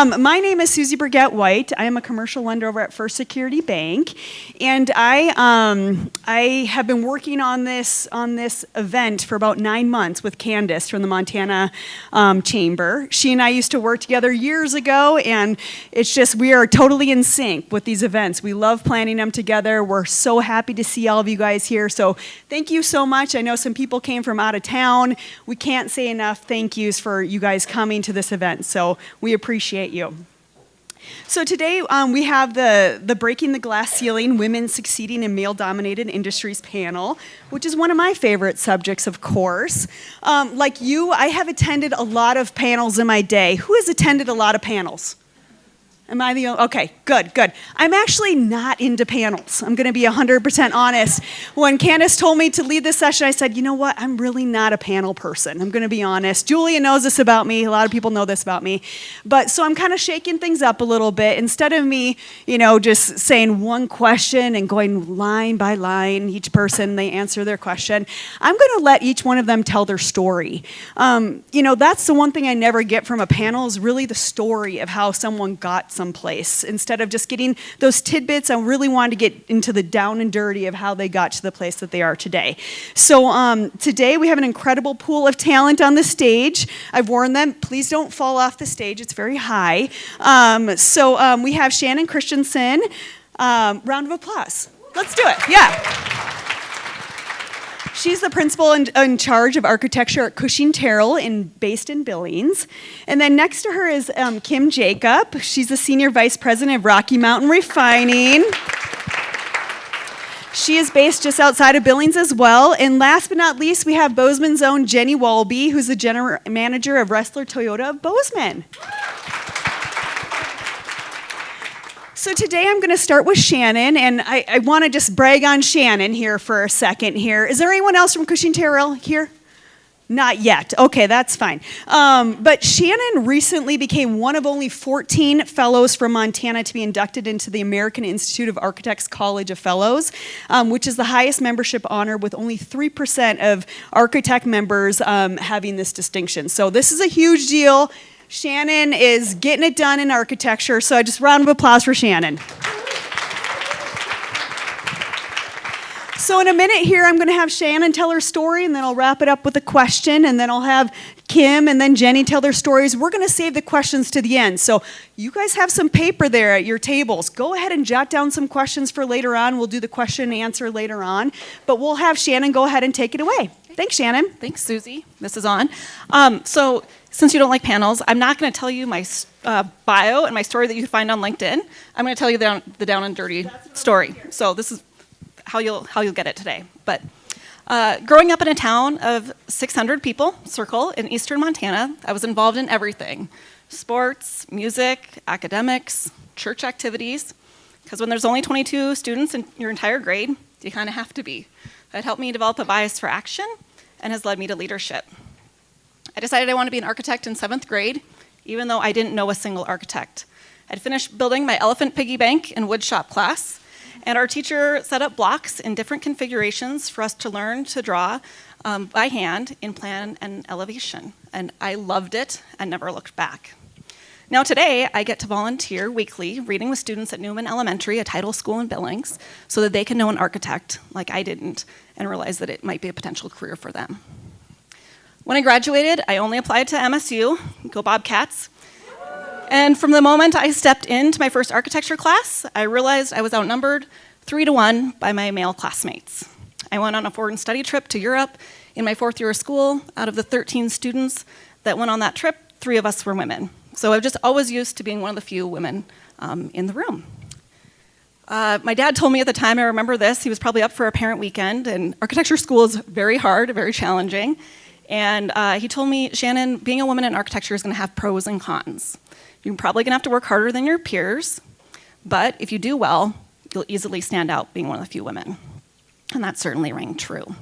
My name is Susie Burgett White. I am a commercial lender over at First Security Bank, and I have been working on this event for about 9 months with Candace from the Montana Chamber. She and I used to work together years ago, and it's just we are totally in sync with these events. We love planning them together. We're so happy to see all of you guys here. So thank you so much. I know some people came from out of town. We can't say enough thank yous for you guys coming to this event. So we appreciate you. So today we have the Breaking the Glass Ceiling, Women Succeeding in Male-Dominated Industries panel, which is one of my favorite subjects, of course. Like you, I have attended a lot of panels in my day. Who has attended a lot of panels? Am I the only? Okay, good. I'm actually not into panels. I'm going to be 100% honest. When Candace told me to lead this session, I said, you know what? I'm really not a panel person. I'm going to be honest. Julia knows this about me. A lot of people know this about me. But so I'm kind of shaking things up a little bit. Instead of me, just saying one question and going line by line, each person, they answer their question, I'm going to let each one of them tell their story. That's the one thing I never get from a panel is really the story of how someone got someplace. Instead of just getting those tidbits, I really wanted to get into the down and dirty of how they got to the place that they are today. So today we have an incredible pool of talent on the stage. I've warned them, please don't fall off the stage. It's very high. So we have Shannon Christensen. Round of applause. Let's do it. Yeah. She's the principal in charge of architecture at Cushing Terrell based in Billings. And then next to her is Kim Jacob. She's the senior vice president of Rocky Mountain Refining. She is based just outside of Billings as well. And last but not least, we have Bozeman's own Jenny Walby, who's the general manager of Ressler Toyota of Bozeman. So today I'm going to start with Shannon, and I want to just brag on Shannon here for a second here. Is there anyone else from Cushing Terrell here? Not yet. Okay, that's fine. But Shannon recently became one of only 14 fellows from Montana to be inducted into the American Institute of Architects College of Fellows, which is the highest membership honor with only 3% of architect members having this distinction. So this is a huge deal. Shannon is getting it done in architecture, so I just round of applause for Shannon. So in a minute here, I'm going to have Shannon tell her story, and then I'll wrap it up with a question, and then I'll have Kim and then Jenny tell their stories. We're going to save the questions to the end. So you guys have some paper there at your tables. Go ahead and jot down some questions for later on. We'll do the question and answer later on, but we'll have Shannon go ahead and take it away. Thanks, Shannon. Thanks, Susie. This is on. So since you don't like panels, I'm not going to tell you my bio and my story that you can find on LinkedIn. I'm going to tell you the down and dirty story. So this is how you'll get it today. But growing up in a town of 600 people, Circle, in eastern Montana, I was involved in everything: sports, music, academics, church activities. Because when there's only 22 students in your entire grade, you kind of have to be. That helped me develop a bias for action and has led me to leadership. I decided I wanted to be an architect in 7th grade, even though I didn't know a single architect. I'd finished building my elephant piggy bank in woodshop class, and our teacher set up blocks in different configurations for us to learn to draw by hand in plan and elevation. And I loved it and never looked back. Now today, I get to volunteer weekly reading with students at Newman Elementary, a title school in Billings, so that they can know an architect like I didn't and realize that it might be a potential career for them. When I graduated, I only applied to MSU, go Bobcats. And from the moment I stepped into my first architecture class, I realized I was outnumbered 3-to-1 by my male classmates. I went on a foreign study trip to Europe in my 4th year of school. Out of the 13 students that went on that trip, 3 of us were women. So I've just always used to being one of the few women in the room. My dad told me at the time, I remember this, he was probably up for a parent weekend, and architecture school is very hard, very challenging. And he told me, Shannon, being a woman in architecture is going to have pros and cons. You're probably going to have to work harder than your peers, but if you do well, you'll easily stand out being one of the few women. And that certainly rang true.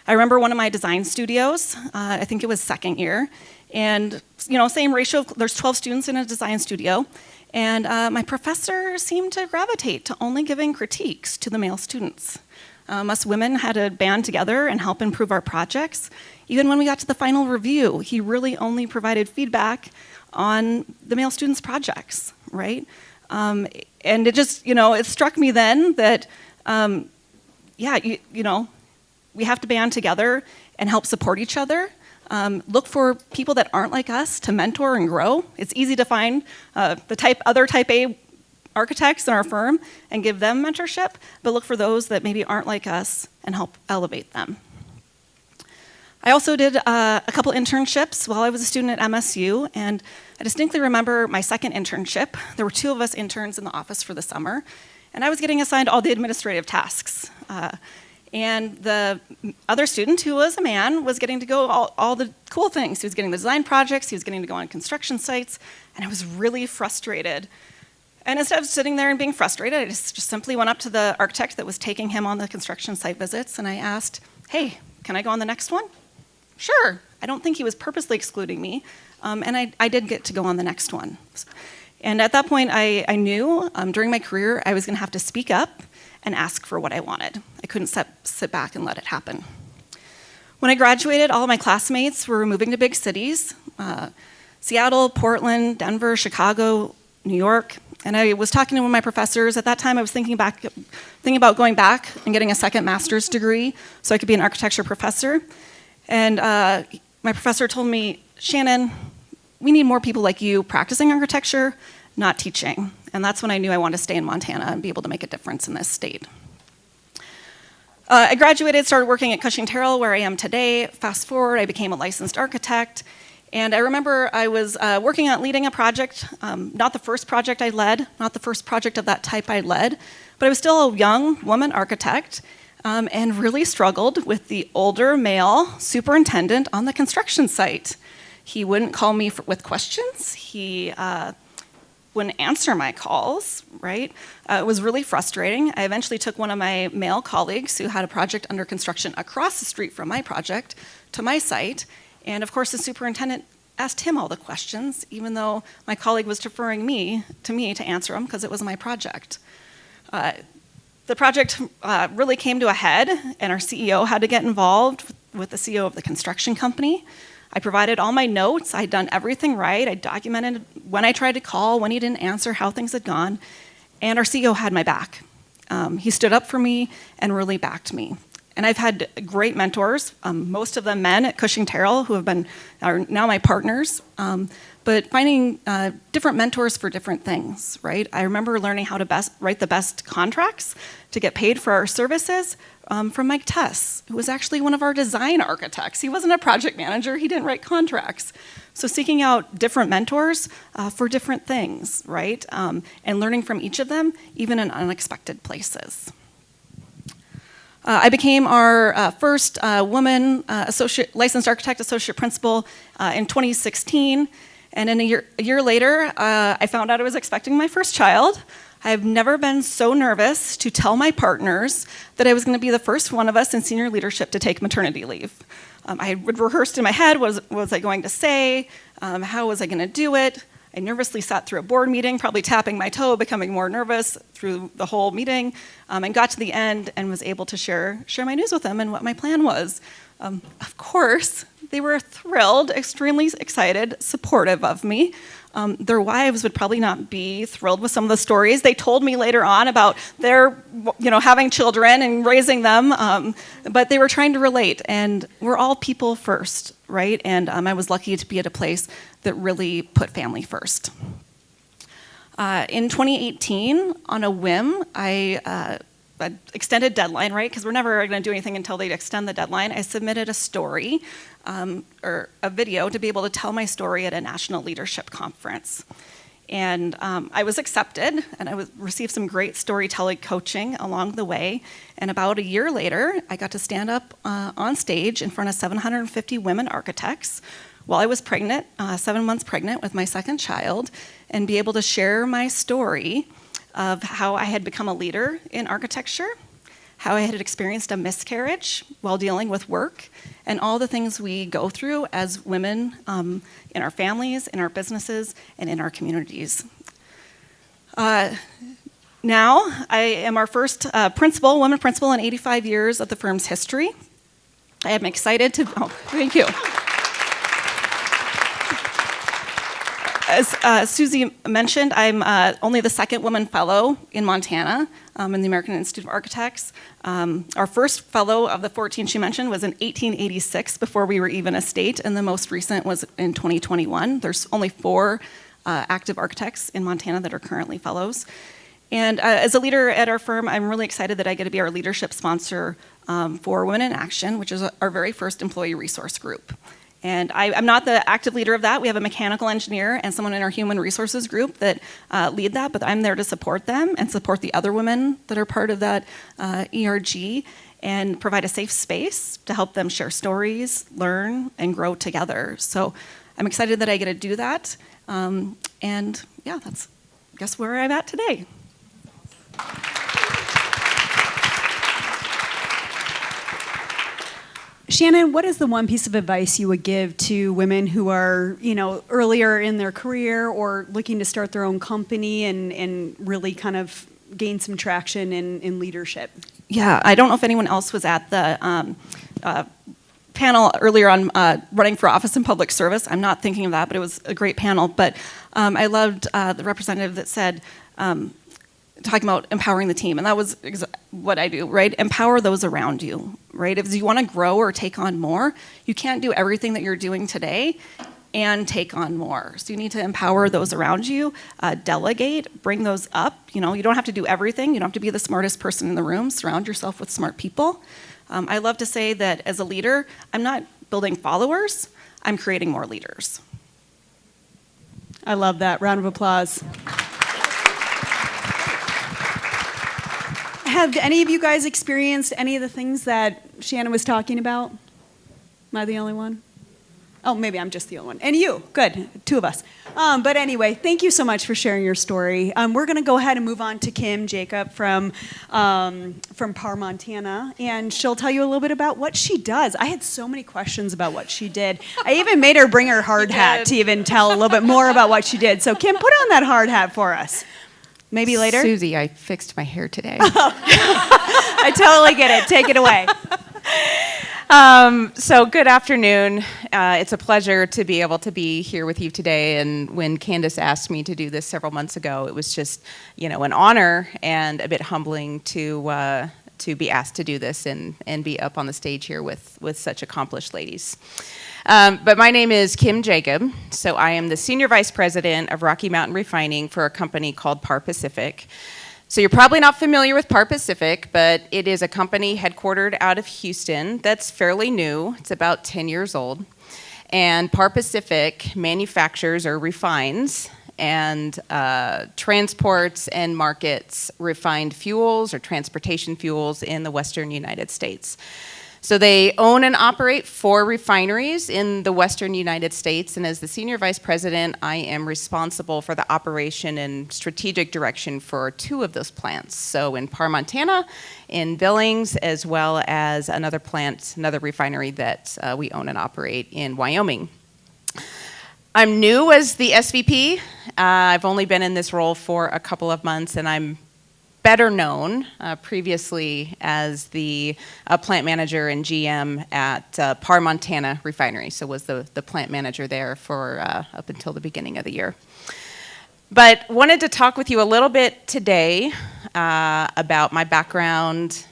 I remember one of my design studios, I think it was 2nd year, and same ratio, there's 12 students in a design studio, and my professor seemed to gravitate to only giving critiques to the male students. Us women had to band together and help improve our projects. Even when we got to the final review, he really only provided feedback on the male students' projects, right? And it just, it struck me then that, we have to band together and help support each other. Look for people that aren't like us to mentor and grow. It's easy to find other type A architects in our firm and give them mentorship, but look for those that maybe aren't like us and help elevate them. I also did a couple internships while I was a student at MSU, and I distinctly remember my second internship. There were 2 of us interns in the office for the summer, and I was getting assigned all the administrative tasks. And the other student, who was a man, was getting to go all the cool things. He was getting the design projects, he was getting to go on construction sites, and I was really frustrated. And instead of sitting there and being frustrated, I just simply went up to the architect that was taking him on the construction site visits, and I asked, hey, can I go on the next one? Sure. I don't think he was purposely excluding me, and I did get to go on the next one. And at that point, I knew during my career I was going to have to speak up and ask for what I wanted. I couldn't sit back and let it happen. When I graduated, all of my classmates were moving to big cities, Seattle, Portland, Denver, Chicago, New York. And I was talking to one of my professors. At that time, I was thinking about going back and getting a second master's degree so I could be an architecture professor. And my professor told me, Shannon, we need more people like you practicing architecture, not teaching. And that's when I knew I wanted to stay in Montana and be able to make a difference in this state. I graduated, started working at Cushing Terrell, where I am today. Fast forward, I became a licensed architect. And I remember I was working on leading a project, not the first project I led, not the first project of that type I led, but I was still a young woman architect and really struggled with the older male superintendent on the construction site. He wouldn't call me with questions. He wouldn't answer my calls, right? It was really frustrating. I eventually took one of my male colleagues who had a project under construction across the street from my project to my site. And of course, the superintendent asked him all the questions, even though my colleague was deferring to me to answer them because it was my project. The project really came to a head, and our CEO had to get involved with the CEO of the construction company. I provided all my notes. I'd done everything right. I documented when I tried to call, when he didn't answer, how things had gone. And our CEO had my back. He stood up for me and really backed me. And I've had great mentors, most of them men at Cushing Terrell, who are now my partners. But finding different mentors for different things, right? I remember learning how to write the best contracts to get paid for our services from Mike Tess, who was actually one of our design architects. He wasn't a project manager, he didn't write contracts. So seeking out different mentors for different things, right? And learning from each of them, even in unexpected places. I became our first woman licensed architect associate principal in 2016. And then a year later, I found out I was expecting my first child. I've never been so nervous to tell my partners that I was going to be the first one of us in senior leadership to take maternity leave. I had rehearsed in my head, what was I going to say? How was I going to do it? I nervously sat through a board meeting, probably tapping my toe, becoming more nervous through the whole meeting, and got to the end and was able to share my news with them and what my plan was. Of course, they were thrilled, extremely excited, supportive of me. Their wives would probably not be thrilled with some of the stories they told me later on about their, having children and raising them, but they were trying to relate, and we're all people first, right? And I was lucky to be at a place that really put family first. In 2018, on a whim, I extended deadline, right? Because we're never going to do anything until they extend the deadline. I submitted a story or a video to be able to tell my story at a national leadership conference. And I was accepted, and I received some great storytelling coaching along the way. And about a year later, I got to stand up on stage in front of 750 women architects while I was pregnant, 7 months pregnant with my second child, and be able to share my story of how I had become a leader in architecture, how I had experienced a miscarriage while dealing with work, and all the things we go through as women in our families, in our businesses, and in our communities. Now, I am our first woman principal in 85 years of the firm's history. I am excited to, thank you. as Susie mentioned, I'm only the second woman fellow in Montana in the American Institute of Architects. Our first fellow of the 14 she mentioned was in 1886, before we were even a state, and the most recent was in 2021. There's only 4 active architects in Montana that are currently fellows. And as a leader at our firm, I'm really excited that I get to be our leadership sponsor for Women in Action, which is our very first employee resource group. And I'm not the active leader of that. We have a mechanical engineer and someone in our human resources group that lead that, but I'm there to support them and support the other women that are part of that ERG and provide a safe space to help them share stories, learn, and grow together. So I'm excited that I get to do that. And yeah, that's, I guess, where I'm at today. Shannon, what is the one piece of advice you would give to women who are, earlier in their career or looking to start their own company and really kind of gain some traction in leadership? Yeah, I don't know if anyone else was at the panel earlier on running for office in public service. I'm not thinking of that, but it was a great panel. But I loved the representative that said, talking about empowering the team, and that was what I do, right? Empower those around you, right? If you want to grow or take on more, you can't do everything that you're doing today and take on more. So you need to empower those around you, delegate, bring those up. You don't have to do everything. You don't have to be the smartest person in the room. Surround yourself with smart people. I love to say that as a leader, I'm not building followers, I'm creating more leaders. I love that. Round of applause. Have any of you guys experienced any of the things that Shannon was talking about? Am I the only one? Oh, maybe I'm just the only one. And you, good, 2 of us. But anyway, thank you so much for sharing your story. We're going to go ahead and move on to Kim Jacob from Par Montana, and she'll tell you a little bit about what she does. I had so many questions about what she did. I even made her bring her hard hat to even tell a little bit more about what she did. So Kim, put on that hard hat for us. Maybe later? Susie, I fixed my hair today. I totally get it. Take it away. So good afternoon. It's a pleasure to be able to be here with you today. And when Candace asked me to do this several months ago, it was just, an honor and a bit humbling to be asked to do this and be up on the stage here with such accomplished ladies. But my name is Kim Jacob, so I am the Senior Vice President of Rocky Mountain Refining for a company called Par Pacific. So you're probably not familiar with Par Pacific, but it is a company headquartered out of Houston that's fairly new. It's about 10 years old. And Par Pacific manufactures or refines and transports and markets refined fuels or transportation fuels in the western United States. So they own and operate 4 refineries in the western United States, and as the Senior Vice President, I am responsible for the operation and strategic direction for 2 of those plants. So in Par, Montana, in Billings, as well as another refinery that we own and operate in Wyoming. I'm new as the SVP. I've only been in this role for a couple of months, and I'm better known previously as the plant manager and GM at Par Montana Refinery, so was the plant manager there for up until the beginning of the year. But wanted to talk with you a little bit today about my background,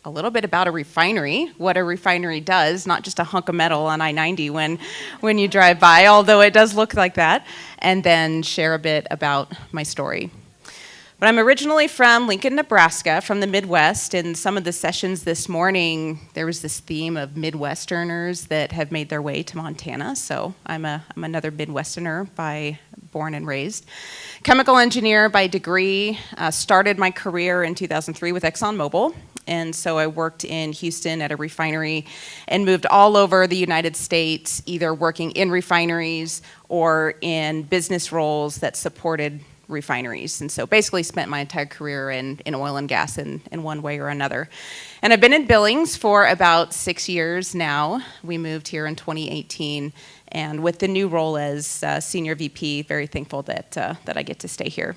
a little bit about a refinery, what a refinery does, not just a hunk of metal on I-90 when you drive by, although it does look like that, and then share a bit about my story. But I'm originally from Lincoln, Nebraska, from the Midwest. In some of the sessions this morning, there was this theme of Midwesterners that have made their way to Montana. So I'm another Midwesterner born and raised. Chemical engineer by degree. Started my career in 2003 with ExxonMobil. And so I worked in Houston at a refinery and moved all over the United States, either working in refineries or in business roles that supported refineries. And so basically spent my entire career in oil and gas in one way or another. And I've been in Billings for about 6 years now. We moved here in 2018. And with the new role as Senior VP, very thankful that I get to stay here.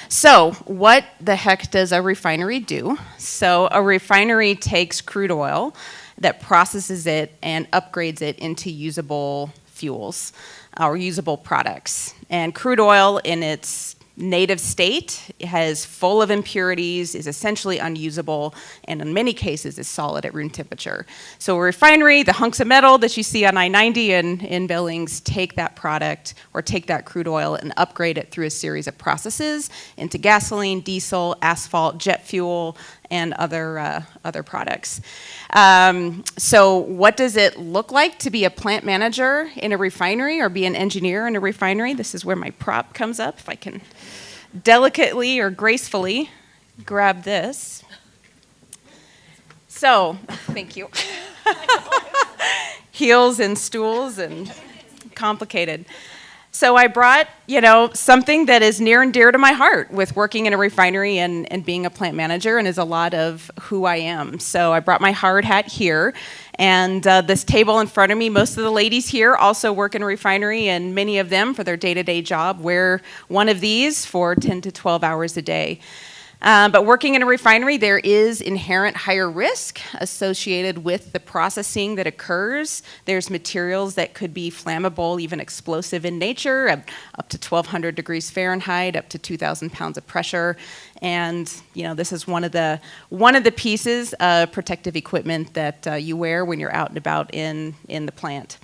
So what the heck does a refinery do? So a refinery takes crude oil that processes it and upgrades it into usable fuels or usable products. And crude oil in its native state is full of impurities, is essentially unusable, and in many cases is solid at room temperature. So a refinery, the hunks of metal that you see on I-90 in Billings, take that product or take that crude oil and upgrade it through a series of processes into gasoline, diesel, asphalt, jet fuel, and other products. So what does it look like to be a plant manager in a refinery or be an engineer in a refinery? This is where my prop comes up, if I can delicately or gracefully grab this. So, thank you. Heels and stools and complicated. So I brought, something that is near and dear to my heart with working in a refinery and being a plant manager, and is a lot of who I am. So I brought my hard hat here, and this table in front of me, most of the ladies here also work in a refinery, and many of them, for their day-to-day job, wear one of these for 10 to 12 hours a day. But working in a refinery, there is inherent higher risk associated with the processing that occurs. There's materials that could be flammable, even explosive in nature, up to 1,200 degrees Fahrenheit, up to 2,000 pounds of pressure. And this is one of the pieces of protective equipment that you wear when you're out and about in the plant.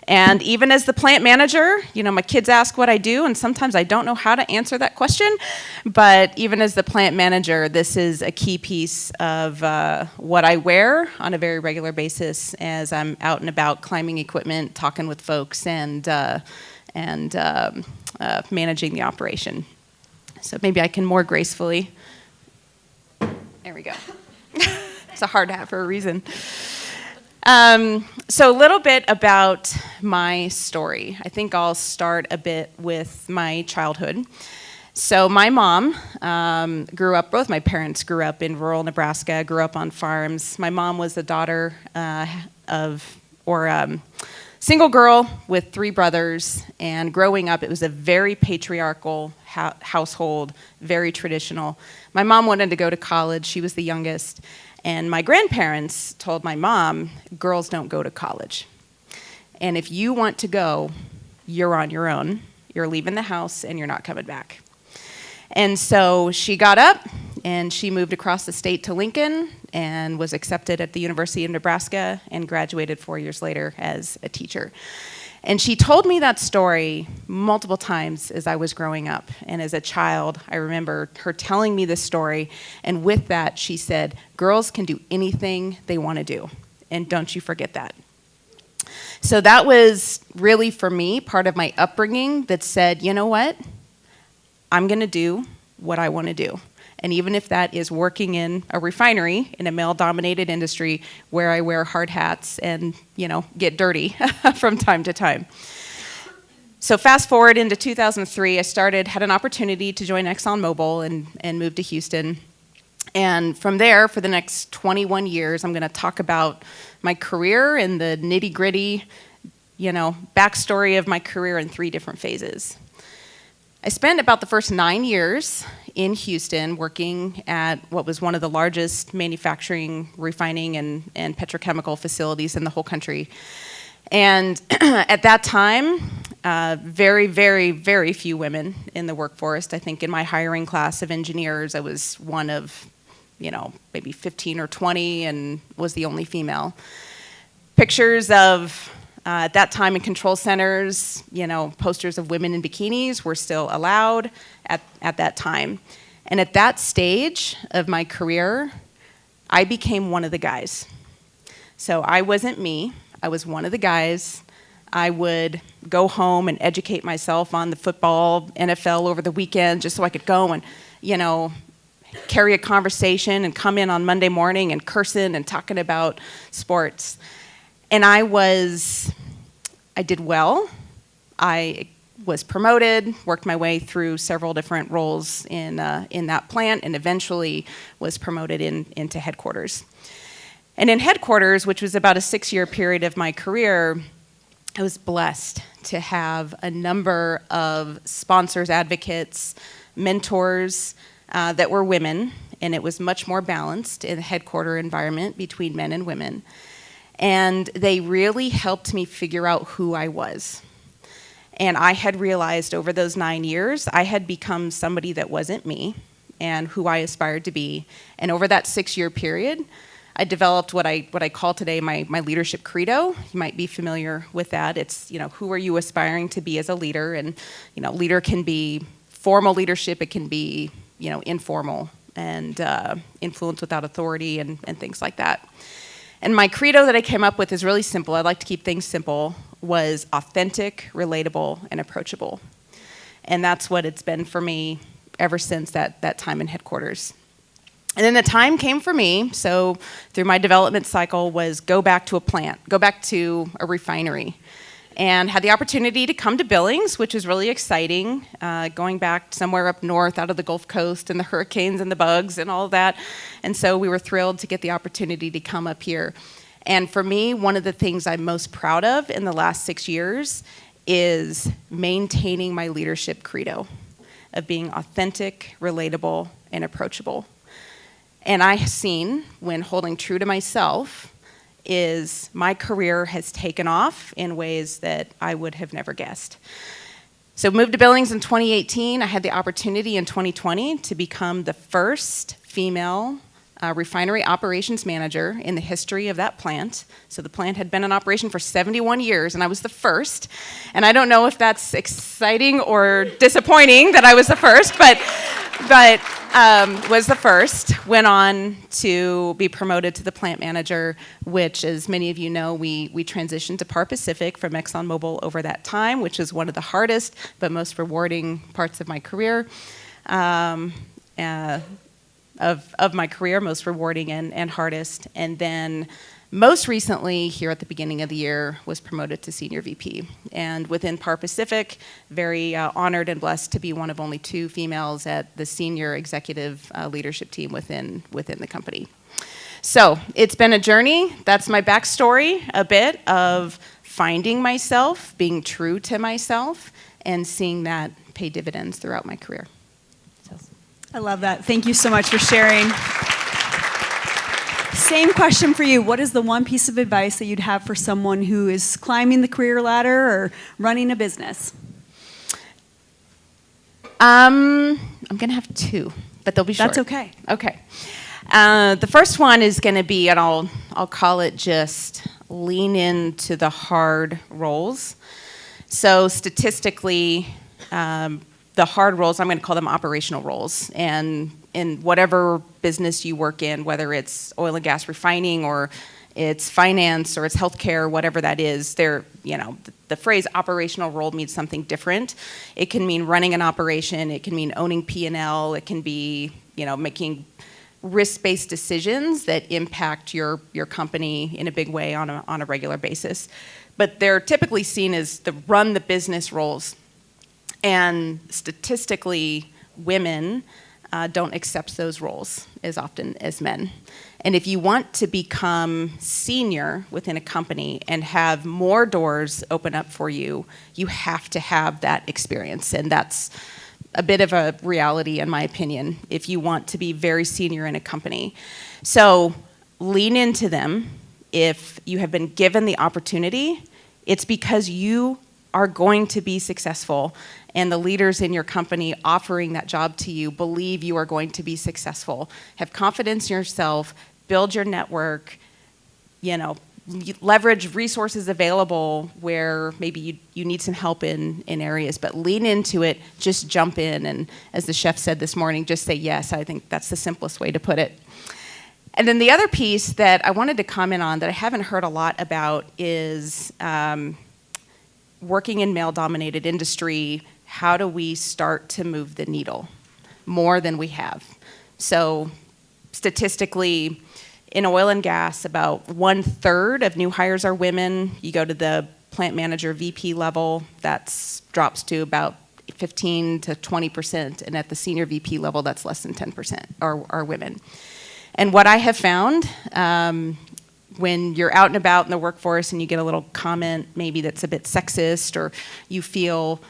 And even as the plant manager, my kids ask what I do, and sometimes I don't know how to answer that question. But even as the plant manager, this is a key piece of what I wear on a very regular basis as I'm out and about climbing equipment, talking with folks, and managing the operation. So maybe I can more gracefully. There we go. It's a hard hat for a reason. So a little bit about my story. I think I'll start a bit with my childhood. So my mom grew up, both my parents grew up in rural Nebraska, grew up on farms. My mom was the daughter single girl with 3 brothers, and growing up, it was a very patriarchal household, very traditional. My mom wanted to go to college. She was the youngest. And my grandparents told my mom, girls don't go to college. And if you want to go, you're on your own. You're leaving the house and you're not coming back. And so she got up and she moved across the state to Lincoln and was accepted at the University of Nebraska and graduated 4 years later as a teacher. And she told me that story multiple times as I was growing up. And as a child, I remember her telling me this story. And with that, she said, girls can do anything they want to do. And don't you forget that. So that was really, for me, part of my upbringing that said, you know what? I'm going to do what I want to do. And even if that is working in a refinery in a male-dominated industry where I wear hard hats and, get dirty from time to time. So fast forward into 2003, I had an opportunity to join ExxonMobil and moved to Houston. And from there, for the next 21 years, I'm going to talk about my career and the nitty-gritty, backstory of my career in 3 different phases. I spent about the first 9 years in Houston working at what was one of the largest manufacturing, refining, and petrochemical facilities in the whole country. And at that time, very, very, very few women in the workforce. I think in my hiring class of engineers, I was one of, maybe 15 or 20 and was the only female. Pictures of at that time in control centers, posters of women in bikinis were still allowed at that time. And at that stage of my career, I became one of the guys. So I wasn't me, I was one of the guys. I would go home and educate myself on the football, NFL over the weekend, just so I could go and, carry a conversation and come in on Monday morning and cursing and talking about sports. And I did well. I was promoted, worked my way through several different roles in that plant, and eventually was promoted into headquarters. And in headquarters, which was about a 6-year period of my career, I was blessed to have a number of sponsors, advocates, mentors that were women, and it was much more balanced in the headquarter environment between men and women. And they really helped me figure out who I was. And I had realized over those 9 years, I had become somebody that wasn't me and who I aspired to be. And over that 6-year period, I developed what I call today my leadership credo. You might be familiar with that. It's, who are you aspiring to be as a leader? And, leader can be formal leadership. It can be, informal and influence without authority and things like that. And my credo that I came up with is really simple. I like to keep things simple. Was authentic, relatable, and approachable. And that's what it's been for me ever since that time in headquarters. And then the time came for me, so through my development cycle, was go back to a plant, go back to a refinery. And had the opportunity to come to Billings, which is really exciting, going back somewhere up north out of the Gulf Coast and the hurricanes and the bugs and all of that. And so we were thrilled to get the opportunity to come up here. And for me, one of the things I'm most proud of in the last 6 years is maintaining my leadership credo of being authentic, relatable, and approachable. And I have seen, when holding true to myself, is my career has taken off in ways that I would have never guessed. So moved to Billings in 2018. I had the opportunity in 2020 to become the first female refinery operations manager in the history of that plant. So the plant had been in operation for 71 years, and I was the first. And I don't know if that's exciting or disappointing that I was the first, but was the first. Went on to be promoted to the plant manager, which, as many of you know, we transitioned to Par Pacific from ExxonMobil over that time, which is one of the hardest but most rewarding parts of my career. Of my career, most rewarding and hardest. And then most recently, here at the beginning of the year, was promoted to Senior VP. And within Par Pacific, very honored and blessed to be one of only 2 females at the senior executive leadership team within the company. So it's been a journey. That's my backstory, a bit of finding myself, being true to myself, and seeing that pay dividends throughout my career. I love that. Thank you so much for sharing. Same question for you. What is the one piece of advice that you'd have for someone who is climbing the career ladder or running a business? I'm going to have 2, but they'll be short. That's okay. Okay. The first one is going to be, and I'll call it just lean into the hard roles. So statistically, the hard roles, I'm going to call them operational roles. And in whatever business you work in, whether it's oil and gas refining or it's finance or it's healthcare, whatever that is, the phrase operational role means something different. It can mean running an operation. It can mean owning P&L. It can be, making risk-based decisions that impact your company in a big way on a regular basis. But they're typically seen as the run the business roles. And statistically, women don't accept those roles as often as men. And if you want to become senior within a company and have more doors open up for you, you have to have that experience. And that's a bit of a reality, in my opinion, if you want to be very senior in a company. So lean into them. If you have been given the opportunity, it's because you are going to be successful, and the leaders in your company offering that job to you believe you are going to be successful. Have confidence in yourself, build your network, leverage resources available where maybe you need some help in areas, but lean into it, just jump in, and as the chef said this morning, just say yes. I think that's the simplest way to put it. And then the other piece that I wanted to comment on that I haven't heard a lot about is working in male-dominated industry. How do we start to move the needle more than we have? So statistically, in oil and gas, about 1/3 of new hires are women. You go to the plant manager VP level, that drops to about 15 to 20%. And at the senior VP level, that's less than 10% are women. And what I have found, when you're out and about in the workforce and you get a little comment maybe that's a bit sexist, or you feel,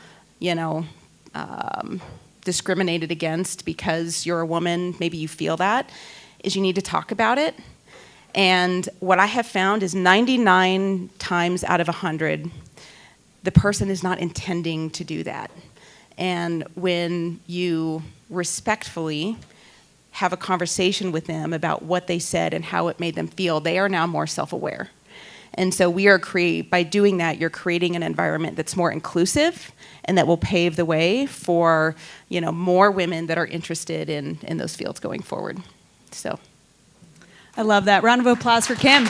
discriminated against because you're a woman, maybe you feel that, is you need to talk about it. And what I have found is 99 times out of 100, the person is not intending to do that. And when you respectfully have a conversation with them about what they said and how it made them feel, they are now more self-aware. And so by doing that, you're creating an environment that's more inclusive and that will pave the way for, more women that are interested in those fields going forward. So, I love that. Round of applause for Kim.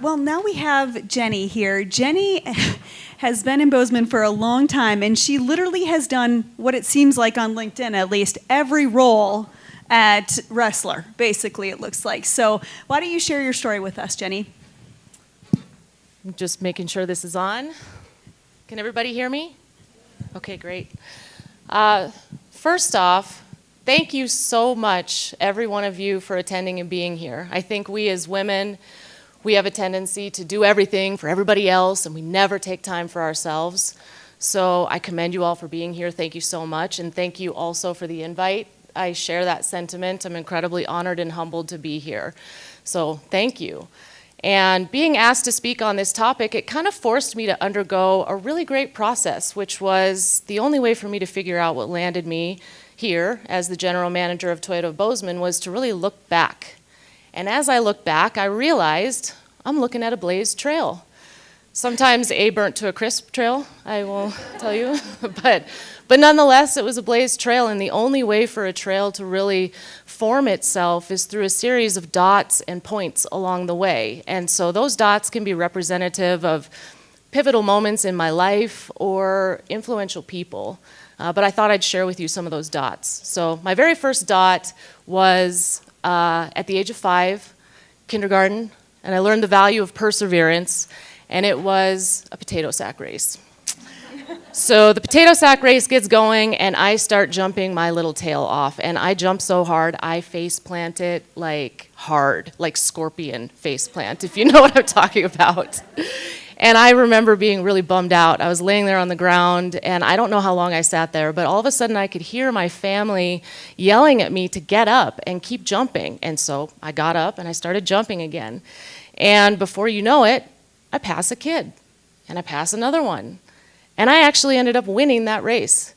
Well, now we have Jenny here. Jenny has been in Bozeman for a long time, and she literally has done what it seems like on LinkedIn, at least, every role at Wrestler, basically, it looks like. So why don't you share your story with us, Jenny? Just making sure this is on. Can everybody hear me? Okay, great. First off, thank you so much, every one of you, for attending and being here. I think we as women, we have a tendency to do everything for everybody else, and we never take time for ourselves. So I commend you all for being here. Thank you so much, and thank you also for the invite. I share that sentiment. I'm incredibly honored and humbled to be here. So thank you. And being asked to speak on this topic, it kind of forced me to undergo a really great process, which was the only way for me to figure out what landed me here as the general manager of Toyota of Bozeman was to really look back. And as I look back, I realized I'm looking at a blazed trail. Sometimes a burnt to a crisp trail, I will tell you. But nonetheless, it was a blazed trail, and the only way for a trail to really form itself is through a series of dots and points along the way. And so those dots can be representative of pivotal moments in my life or influential people. But I thought I'd share with you some of those dots. So my very first dot was at the age of 5, kindergarten, and I learned the value of perseverance, and it was a potato sack race. So the potato sack race gets going, and I start jumping my little tail off, and I jump so hard, I face plant it like hard, like scorpion face plant, if you know what I'm talking about. And I remember being really bummed out. I was laying there on the ground, and I don't know how long I sat there, but all of a sudden I could hear my family yelling at me to get up and keep jumping. And so I got up and I started jumping again. And before you know it, I pass a kid, and I pass another one. And I actually ended up winning that race.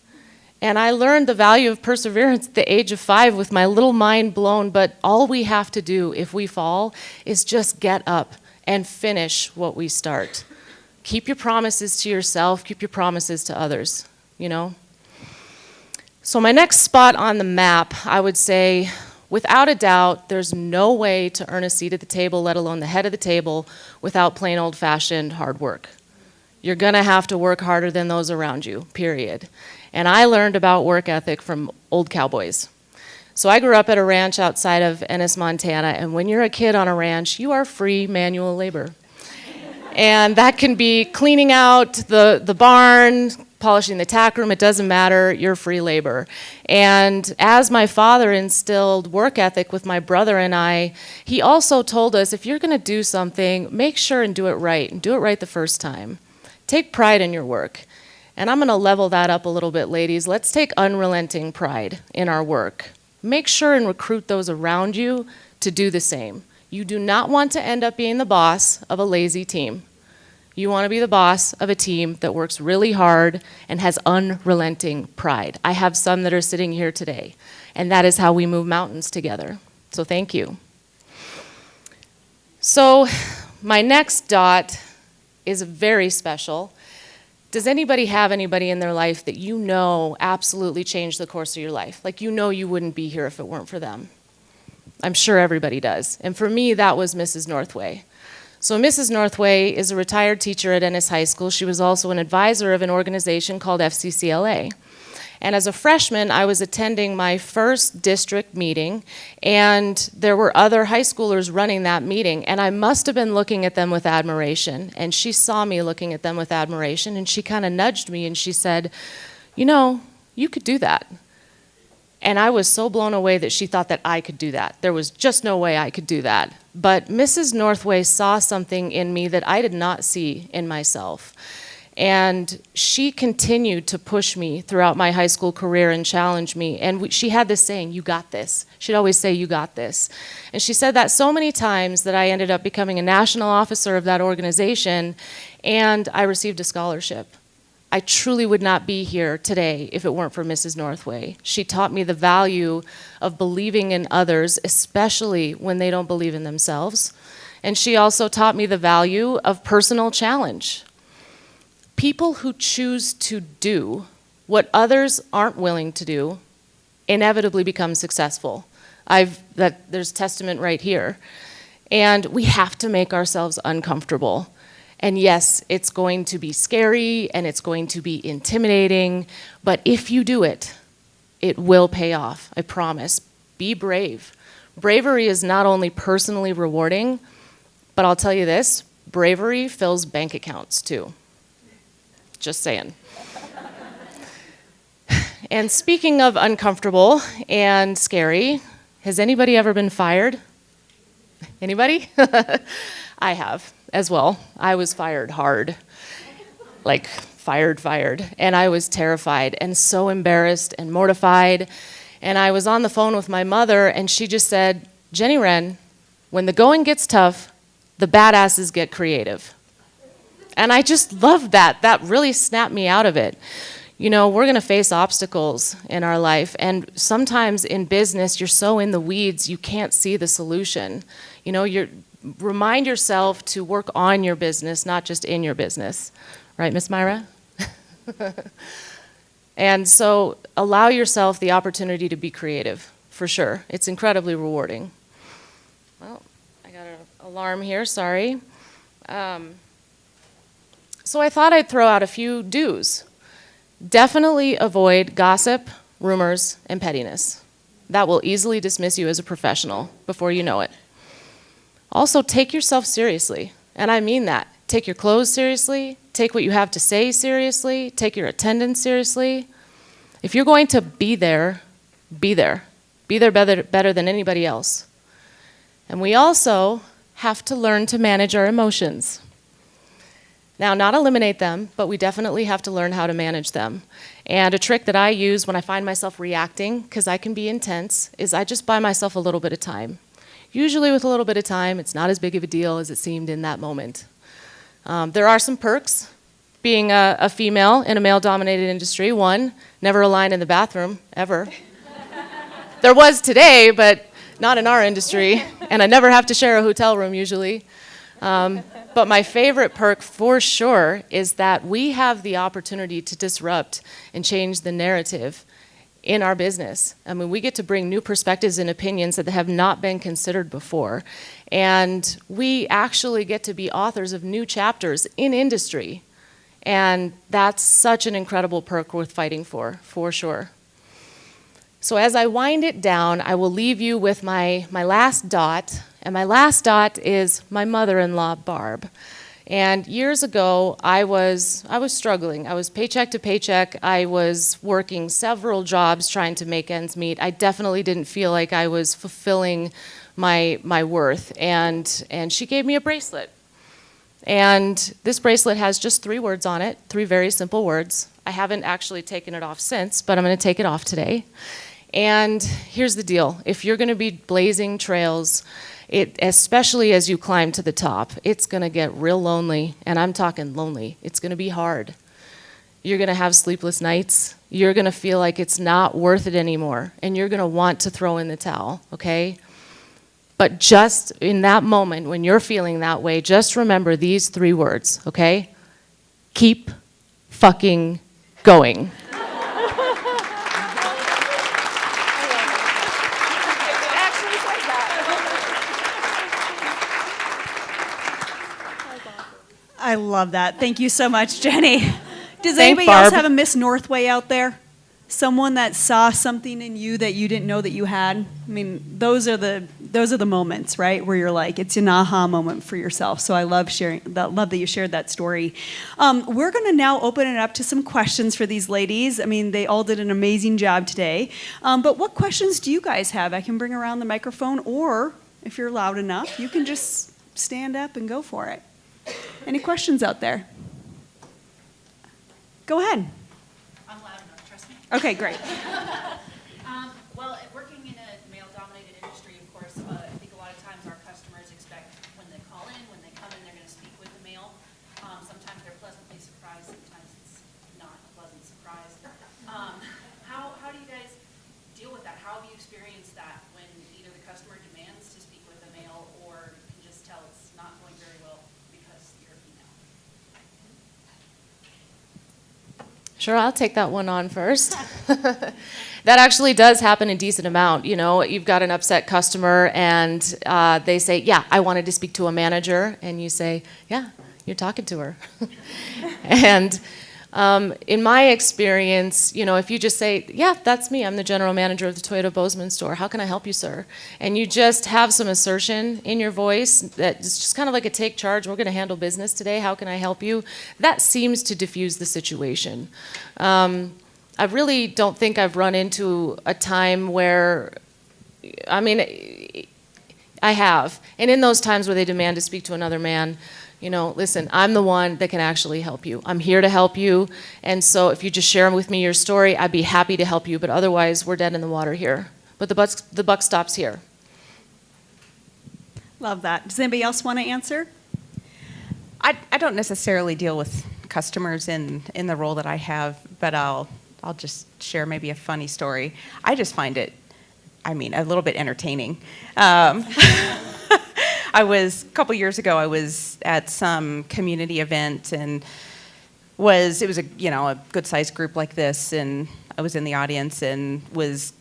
And I learned the value of perseverance at the age of 5 with my little mind blown, but all we have to do if we fall is just get up and finish what we start. Keep your promises to yourself, keep your promises to others, So my next spot on the map, I would say, without a doubt, there's no way to earn a seat at the table, let alone the head of the table, without plain old-fashioned hard work. You're gonna have to work harder than those around you, period. And I learned about work ethic from old cowboys. So I grew up at a ranch outside of Ennis, Montana, and when you're a kid on a ranch, you are free manual labor. And that can be cleaning out the barn, polishing the tack room, it doesn't matter, you're free labor. And as my father instilled work ethic with my brother and I, he also told us, if you're gonna do something, make sure and do it right, and do it right the first time. Take pride in your work. And I'm gonna level that up a little bit, ladies. Let's take unrelenting pride in our work. Make sure and recruit those around you to do the same. You do not want to end up being the boss of a lazy team. You want to be the boss of a team that works really hard and has unrelenting pride. I have some that are sitting here today, and that is how we move mountains together. So thank you. So my next dot is very special. Does anybody have anybody in their life that you know absolutely changed the course of your life? Like you know you wouldn't be here if it weren't for them. I'm sure everybody does. And for me, that was Mrs. Northway. So Mrs. Northway is a retired teacher at Ennis High School. She was also an advisor of an organization called FCCLA. And as a freshman, I was attending my first district meeting, and there were other high schoolers running that meeting, and I must have been looking at them with admiration. And she saw me looking at them with admiration, and she kind of nudged me, and she said, you could do that. And I was so blown away that she thought that I could do that. There was just no way I could do that. But Mrs. Northway saw something in me that I did not see in myself. And she continued to push me throughout my high school career and challenge me. And she had this saying, "You got this." She'd always say, "You got this." And she said that so many times that I ended up becoming a national officer of that organization, and I received a scholarship. I truly would not be here today if it weren't for Mrs. Northway. She taught me the value of believing in others, especially when they don't believe in themselves. And she also taught me the value of personal challenge. People who choose to do what others aren't willing to do inevitably become successful. There's testament right here. And we have to make ourselves uncomfortable. And yes, it's going to be scary and it's going to be intimidating, but if you do it, it will pay off, I promise. Be brave. Bravery is not only personally rewarding, but I'll tell you this, bravery fills bank accounts too. Just saying. And speaking of uncomfortable and scary, has anybody ever been fired? Anybody? I have as well. I was fired hard. Like fired. And I was terrified and so embarrassed and mortified. And I was on the phone with my mother and she just said, "Jenny Wren, when the going gets tough, the badasses get creative." And I just loved that. That really snapped me out of it. You know, we're going to face obstacles in our life, and sometimes in business, you're so in the weeds, you can't see the solution. You know, remind yourself to work on your business, not just in your business. Right, Miss Myra? And so allow yourself the opportunity to be creative, for sure. It's incredibly rewarding. Well, I got an alarm here, sorry. So I thought I'd throw out a few do's. Definitely avoid gossip, rumors, and pettiness. That will easily dismiss you as a professional before you know it. Also, take yourself seriously, and I mean that. Take your clothes seriously, take what you have to say seriously, take your attendance seriously. If you're going to be there, be there. Be there better than anybody else. And we also have to learn to manage our emotions. Now, not eliminate them, but we definitely have to learn how to manage them. And a trick that I use when I find myself reacting, because I can be intense, is I just buy myself a little bit of time. Usually with a little bit of time, it's not as big of a deal as it seemed in that moment. There are some perks being a female in a male-dominated industry. One, never a line in the bathroom, ever. There was today, but not in our industry, and I never have to share a hotel room usually. But my favorite perk for sure is that we have the opportunity to disrupt and change the narrative in our business. I mean, we get to bring new perspectives and opinions that have not been considered before. And we actually get to be authors of new chapters in industry. And that's such an incredible perk worth fighting for sure. So as I wind it down, I will leave you with my last dot. And my last dot is my mother-in-law, Barb. And years ago, I was struggling. I was paycheck to paycheck. I was working several jobs trying to make ends meet. I definitely didn't feel like I was fulfilling my worth. And she gave me a bracelet. And this bracelet has just 3 words on it, 3 very simple words. I haven't actually taken it off since, but I'm going to take it off today. And here's the deal. If you're going to be blazing trails, especially as you climb to the top, it's going to get real lonely, and I'm talking lonely. It's going to be hard. You're going to have sleepless nights. You're going to feel like it's not worth it anymore, and you're going to want to throw in the towel, okay? But just in that moment when you're feeling that way, just remember these 3 words, okay? Keep fucking going. I love that. Thank you so much, Jenny. Does Thank anybody else Barb. have a Miss Northway out there? Someone that saw something in you that you didn't know that you had? I mean, those are the moments, right, where you're like, it's an aha moment for yourself. So I love that you shared that story. We're going to now open it up to some questions for these ladies. I mean, they all did an amazing job today. But what questions do you guys have? I can bring around the microphone, or if you're loud enough, you can just stand up and go for it. Any questions out there? Go ahead. I'm loud enough, trust me. Okay, great. Well, working in a male-dominated industry, of course, I think a lot of times our customers expect when they call in, when they come in, they're going to speak with a male. Sometimes they're pleasantly surprised, sometimes it's not a pleasant surprise. How do you guys deal with that? How have you experienced that when either the customer demands to speak with a male or you can just tell it's not going very well because you're a female? Sure, I'll take that one on first. That actually does happen a decent amount. You know, you've got an upset customer and they say, yeah, I wanted to speak to a manager. And you say, yeah, you're talking to her. And in my experience, you know, if you just say, yeah, that's me, I'm the general manager of the Toyota Bozeman store, how can I help you, sir? And you just have some assertion in your voice that it's just kind of like a take charge, we're going to handle business today, how can I help you? That seems to diffuse the situation. I really don't think I've run into a time where, I mean, I have. And in those times where they demand to speak to another man, you know, listen, I'm the one that can actually help you. I'm here to help you. And so if you just share with me your story, I'd be happy to help you. But otherwise, we're dead in the water here. But the buck stops here. Love that. Does anybody else want to answer? I don't necessarily deal with customers in the role that I have, but I'll just share maybe a funny story. I just find it, I mean, a little bit entertaining. A couple years ago, I was at some community event and it was a good sized group like this, and I was in the audience and was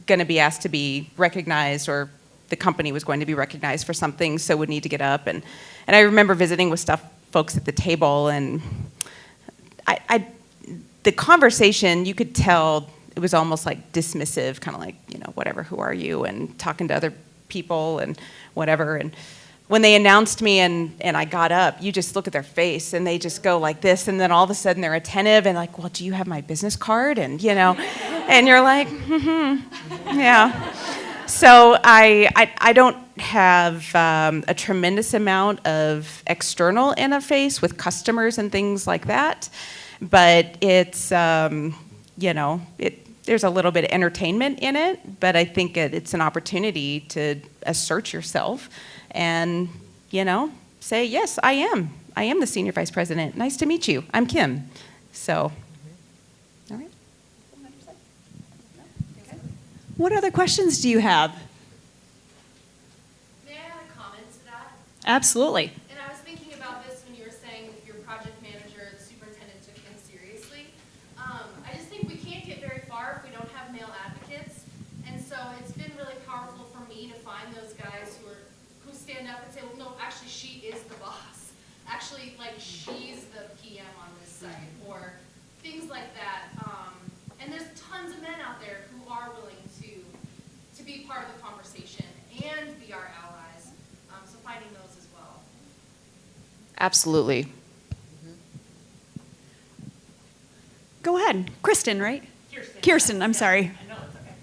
going to be asked to be recognized, or the company was going to be recognized for something, so would need to get up. And I remember visiting with folks at the table, and the conversation, you could tell it was almost like dismissive, kind of like, you know, whatever, who are you, and talking to other people and whatever. And when they announced me and I got up, you just look at their face and they just go like this, and then all of a sudden they're attentive and like, well, do you have my business card? And, you know, and you're like, yeah. So I don't have a tremendous amount of external interface with customers and things like that, but it's, you know, there's a little bit of entertainment in it, but I think it's an opportunity to assert yourself and, you know, say, yes, I am the Senior Vice President. Nice to meet you. I'm Kim. So, all right. What other questions do you have? May I add a comment to that? Absolutely. And I was thinking about this when you were saying if your project manager, the superintendent took him seriously. I just think we can't get very far if we don't have male advocates. And so it's been really powerful for me to find those guys who stand up and say, well, no, actually she is the boss. Actually, like, she's the PM on this site, or things like that. And there's tons of men out there who are willing to be part of the conversation and be our allies. So finding those as well. Absolutely. Go ahead. Kristen, right? Kirsten. Kirsten, I'm Yeah, sorry. I know, it's okay.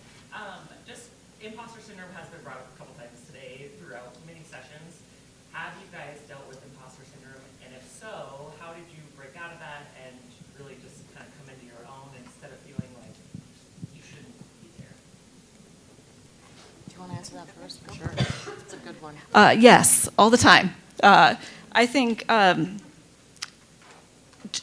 Just imposter syndrome has been brought up a couple times today throughout many sessions. Have you guys dealt with imposter syndrome? And if so, how did you break out of that and really just kind of come into your own instead of feeling like you shouldn't be there? Do you want to answer that first? Sure. It's a good one. Yes, all the time. I think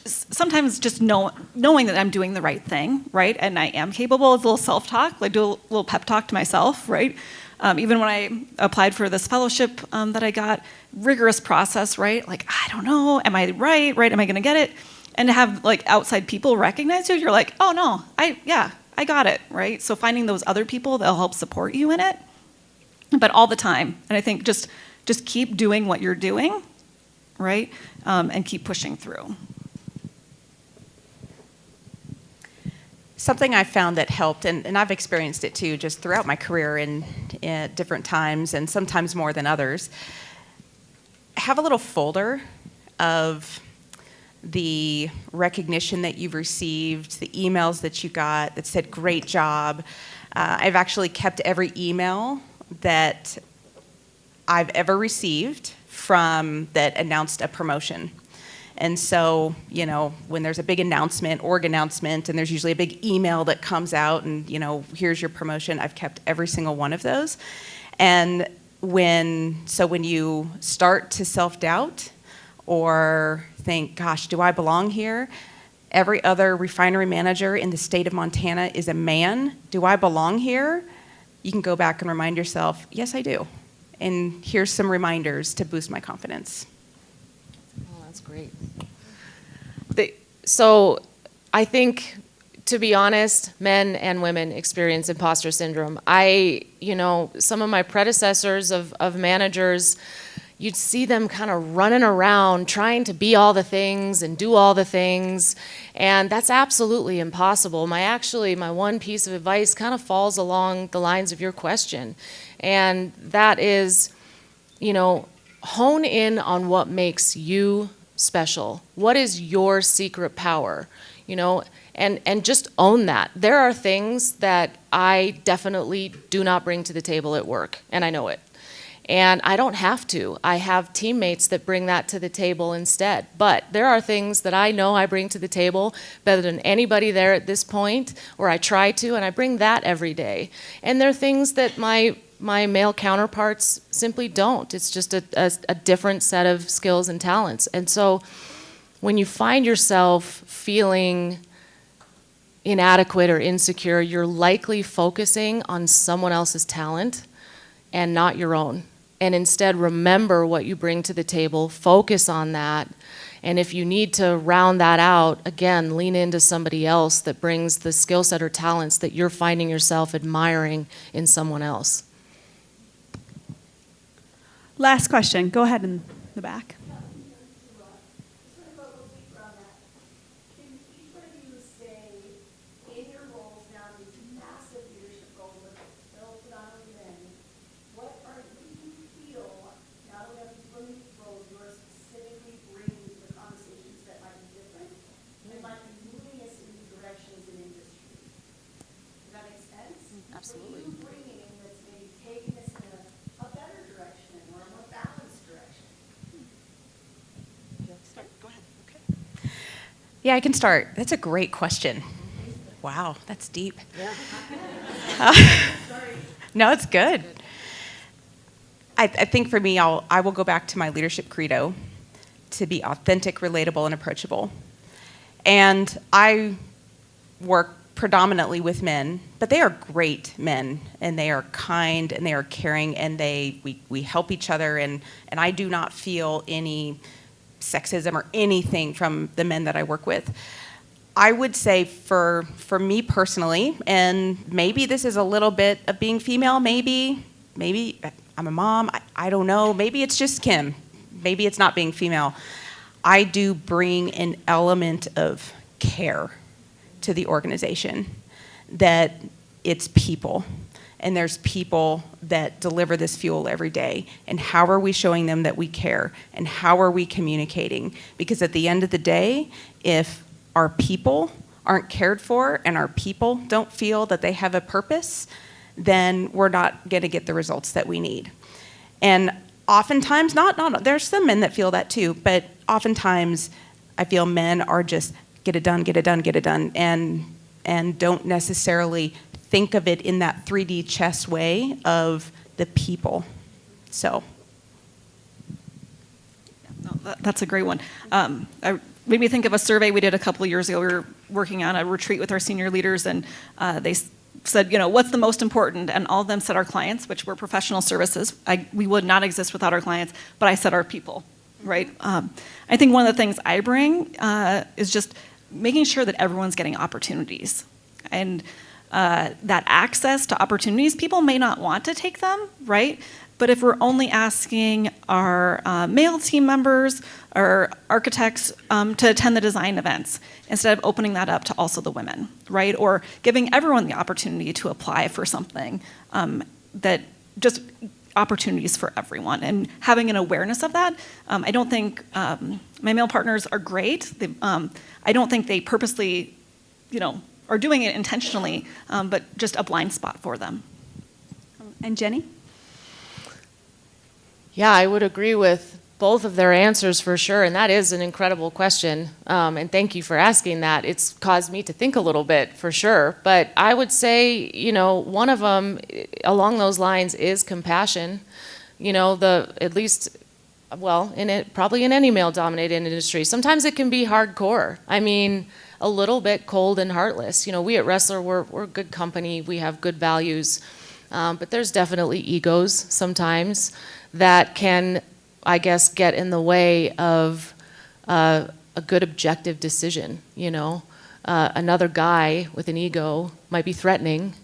sometimes just knowing that I'm doing the right thing, right, and I am capable, is a little self-talk, like do a little pep talk to myself, right? Even when I applied for this fellowship that I got, rigorous process, right? Like, I don't know, am I right? Am I going to get it? And to have like outside people recognize you, you're like, oh no, I got it, right? So finding those other people that'll help support you in it, but all the time. And I think just keep doing what you're doing, right? And keep pushing through. Something I found that helped, and I've experienced it too, just throughout my career in different times, and sometimes more than others, have a little folder of the recognition that you've received, the emails that you got that said, great job. I've actually kept every email that I've ever received that announced a promotion. And so, you know, when there's a big announcement, org announcement, and there's usually a big email that comes out and, you know, here's your promotion, I've kept every single one of those. And when you start to self-doubt or think, gosh, do I belong here? Every other refinery manager in the state of Montana is a man. Do I belong here? You can go back and remind yourself, yes, I do. And here's some reminders to boost my confidence. Oh, that's great. So I think, to be honest, men and women experience imposter syndrome. Some of my predecessors of managers, you'd see them kind of running around trying to be all the things and do all the things, and that's absolutely impossible. My one piece of advice kind of falls along the lines of your question, and that is, hone in on what makes you special. What is your secret power? And just own that. There are things that I definitely do not bring to the table at work, and I know it. And I don't have to. I have teammates that bring that to the table instead. But there are things that I know I bring to the table better than anybody there at this point, or I try to, and I bring that every day. And there are things that my male counterparts simply don't. It's just a different set of skills and talents. And so when you find yourself feeling inadequate or insecure, you're likely focusing on someone else's talent and not your own. And instead, remember what you bring to the table, focus on that, and if you need to round that out, again, lean into somebody else that brings the skill set or talents that you're finding yourself admiring in someone else. Last question. Go ahead in the back. Absolutely. Yeah, I can start. That's a great question. Wow, that's deep. Yeah. No, it's good. I think for me, I will go back to my leadership credo to be authentic, relatable, and approachable. And I work predominantly with men, but they are great men, and they are kind, and they are caring, and we help each other, and I do not feel any sexism or anything from the men that I work with. I would say for me personally, and maybe this is a little bit of being female, maybe I'm a mom, I don't know, maybe it's just Kim, maybe it's not being female. I do bring an element of care to the organization, that it's people, and there's people that deliver this fuel every day, and how are we showing them that we care, and how are we communicating? Because at the end of the day, if our people aren't cared for and our people don't feel that they have a purpose, then we're not going to get the results that we need. And oftentimes, not there's some men that feel that too, but oftentimes I feel men are just get it done, and don't necessarily think of it in that 3D chess way of the people. So. That's a great one. Made me think of a survey we did a couple of years ago. We were working on a retreat with our senior leaders, and they said, what's the most important? And all of them said our clients, which were professional services. We would not exist without our clients, but I said our people, right? I think one of the things I bring is just making sure that everyone's getting opportunities. And that access to opportunities, people may not want to take them, right? But if we're only asking our male team members or architects to attend the design events, instead of opening that up to also the women, right? Or giving everyone the opportunity to apply for something, that just opportunities for everyone, and having an awareness of that. I don't think my male partners are great. I don't think they purposely, are doing it intentionally, but just a blind spot for them. And Jenny? Yeah, I would agree with both of their answers for sure, and that is an incredible question. And thank you for asking that. It's caused me to think a little bit for sure. But I would say, you know, one of them along those lines is compassion. You know, at least, well, probably in any male-dominated industry, sometimes it can be hardcore. I mean, a little bit cold and heartless. You know, we at Wrestler, we're a good company. We have good values. But there's definitely egos sometimes that can, I guess, get in the way of a good objective decision, you know. Another guy with an ego might be threatening,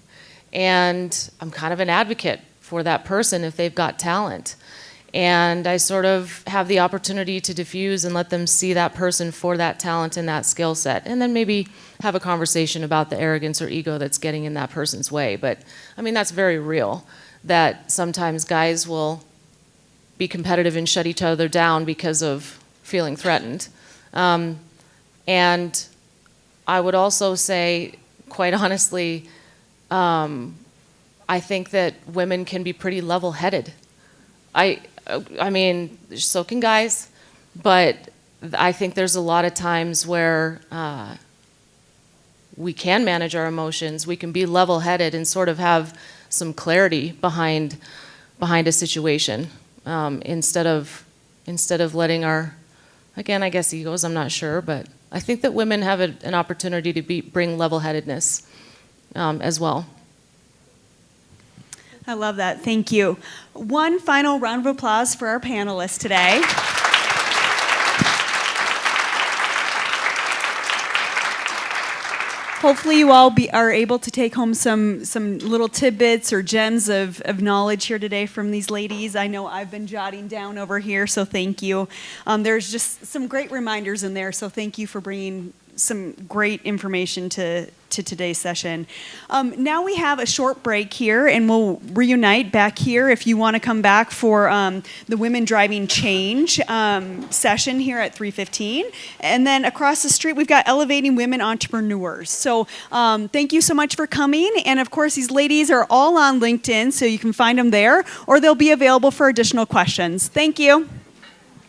and I'm kind of an advocate for that person if they've got talent. And I sort of have the opportunity to diffuse and let them see that person for that talent and that skill set, and then maybe have a conversation about the arrogance or ego that's getting in that person's way. But, I mean, that's very real, that sometimes guys will be competitive and shut each other down because of feeling threatened. And I would also say, quite honestly, I think that women can be pretty level-headed. I mean, so can guys, but I think there's a lot of times where we can manage our emotions. We can be level-headed and sort of have some clarity behind a situation instead of letting our, again, I guess egos, I'm not sure, but I think that women have an opportunity to bring level-headedness as well. I love that. Thank you. One final round of applause for our panelists today. Hopefully you all are able to take home some little tidbits or gems of knowledge here today from these ladies. I know I've been jotting down over here, so thank you. There's just some great reminders in there, so thank you for bringing some great information to today's session. Now we have a short break here, and we'll reunite back here if you want to come back for the Women Driving Change session here at 3:15. And then across the street, we've got Elevating Women Entrepreneurs. So thank you so much for coming. And of course, these ladies are all on LinkedIn, so you can find them there, or they'll be available for additional questions. Thank you.